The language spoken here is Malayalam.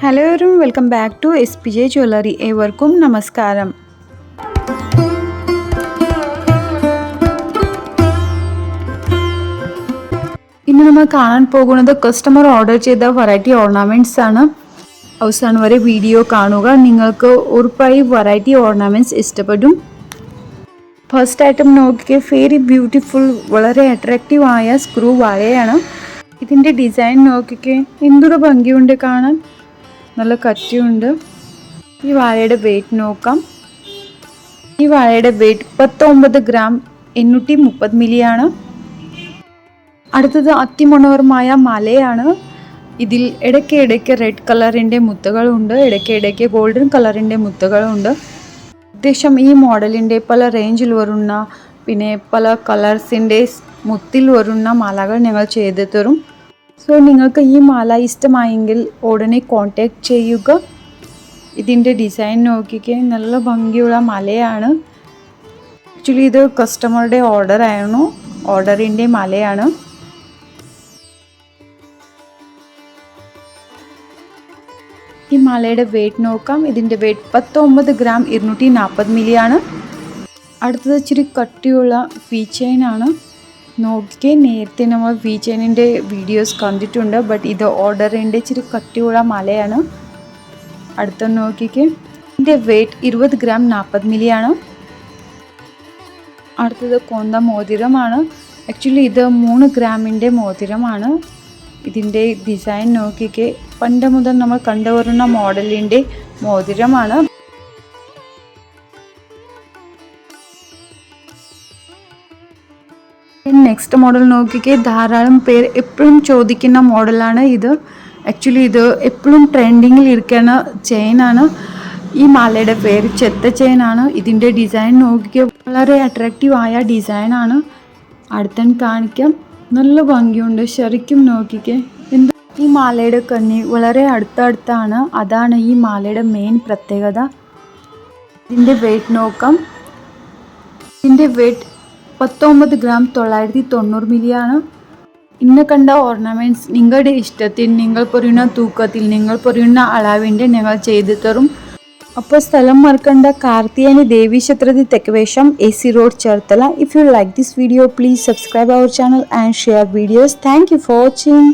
ഹലോ എവരും, welcome back to SPJ jewellery. ഏവർക്കും നമസ്കാരം. ഇന്ന് നമ്മൾ കാണാൻ പോകുന്നത് കസ്റ്റമർ ഓർഡർ ചെയ്ത വെറൈറ്റി ഓർണമെന്റ്സ് ആണ്. അവസാനം വരെ വീഡിയോ കാണുക, നിങ്ങൾക്ക് ഉറപ്പായി വെറൈറ്റി ഓർണമെന്റ്സ് ഇഷ്ടപ്പെടും. ഫസ്റ്റ് ഐറ്റം നോക്കിയേ, വെരി ബ്യൂട്ടിഫുൾ, വളരെ അട്രാക്റ്റീവ് ആയ സ്ക്രൂ വാഴയാണ്. ഇതിൻ്റെ ഡിസൈൻ നോക്കിക്കേ, എന്തൊരു ഭംഗിയുണ്ട് കാണാൻ, നല്ല കട്ടിയുണ്ട്. ഈ വാഴയുടെ വെയിറ്റ് നോക്കാം. ഈ വാഴയുടെ വെയിറ്റ് 19 ഗ്രാം 830 മില്ലിയാണ്. അടുത്തത് അതിമനോഹരമായ മലയാണ്. ഇതിൽ ഇടയ്ക്ക് റെഡ് കളറിൻ്റെ മുത്തുകളുണ്ട്, ഇടയ്ക്ക് ഗോൾഡൻ കളറിൻ്റെ മുത്തുകളുണ്ട്. ഏകദേശം ഈ മോഡലിൻ്റെ പല റേഞ്ചിൽ വരുന്ന പിന്നെ പല കളേഴ്സിൻ്റെ മുത്തിൽ വരുന്ന മാലകൾ ഞങ്ങൾ ചെയ്തു തരും. സോ നിങ്ങൾക്ക് ഈ മാല ഇഷ്ടമായെങ്കിൽ ഉടനെ കോൺടാക്റ്റ് ചെയ്യുക. ഇതിൻ്റെ ഡിസൈൻ നോക്കിക്കേ, നല്ല ഭംഗിയുള്ള മാലയാണ്. ആക്ച്വലി ഇത് കസ്റ്റമറുടെ ഓർഡറിൻ്റെ മാലയാണ്. ഈ മാലയുടെ വെയിറ്റ് നോക്കാം. ഇതിൻ്റെ വെയിറ്റ് 19 ഗ്രാം 240 മില്ലിയാണ്. അടുത്തത് ഇച്ചിരി കട്ടിയുള്ള ഫീ ചെയിൻ ആണ്. നോക്കിക്കേ, നേരത്തെ നമ്മൾ ഫീ ചെയിനിൻ്റെ വീഡിയോസ് കണ്ടിട്ടുണ്ട്, ബട്ട് ഇത് ഓർഡറിൻ്റെ ഇച്ചിരി കട്ടിയുള്ള മാലയാണ്. അടുത്ത നോക്കിക്കേ, ഇതിൻ്റെ വെയിറ്റ് 20 ഗ്രാം 40 മില്ലിയാണ്. അടുത്തത് കൊന്ത മോതിരമാണ്. ആക്ച്വലി ഇത് 3 ഗ്രാമിൻ്റെ മോതിരമാണ്. ഇതിൻ്റെ ഡിസൈൻ നോക്കിക്കേ, പണ്ട് മുതൽ നമ്മൾ കണ്ടുവരുന്ന മോഡലിൻ്റെ മോതിരമാണ്. നെക്സ്റ്റ് മോഡൽ നോക്കിക്കേ, ധാരാളം പേർ എപ്പോഴും ചോദിക്കുന്ന മോഡലാണ് ഇത്. ആക്ച്വലി ഇത് എപ്പോഴും ട്രെൻഡിങ്ങിൽ ഇരിക്കുന്ന ചെയിനാണ്. ഈ മാലയുടെ പേര് ചെത്ത ചെയിനാണ്. ഇതിൻ്റെ ഡിസൈൻ നോക്കിക്കേ, വളരെ അട്രാക്റ്റീവ് ആയ ഡിസൈനാണ്. അടുത്ത കാണിക്കാം, നല്ല ഭംഗിയുണ്ട് ശരിക്കും. നോക്കിക്കേ, ഈ മാലയുടെ കണ്ണി വളരെ അടുത്തടുത്താണ്, അതാണ് ഈ മാലയുടെ മെയിൻ പ്രത്യേകത. ഇതിൻ്റെ വെയിറ്റ് നോക്കാം. ഇതിൻ്റെ വെയിറ്റ് 19 ഗ്രാം 990 മില്ലിയാണ്. ഇന്ന് കണ്ട ഓർണമെൻറ്റ്സ് നിങ്ങളുടെ ഇഷ്ടത്തിൽ, നിങ്ങൾ പറയുന്ന തൂക്കത്തിൽ, നിങ്ങൾ പറയുന്ന അളവിൻ്റെ ഞങ്ങൾ ചെയ്തു തരും. അപ്പോൾ സ്ഥലം മറക്കണ്ട, കാർത്തിയാനി ദേവി ക്ഷേത്രത്തിൽ തെക്കുവേഷം, AC road, Cherthala. If you like this video, please subscribe our channel and share videos. Thank you for watching.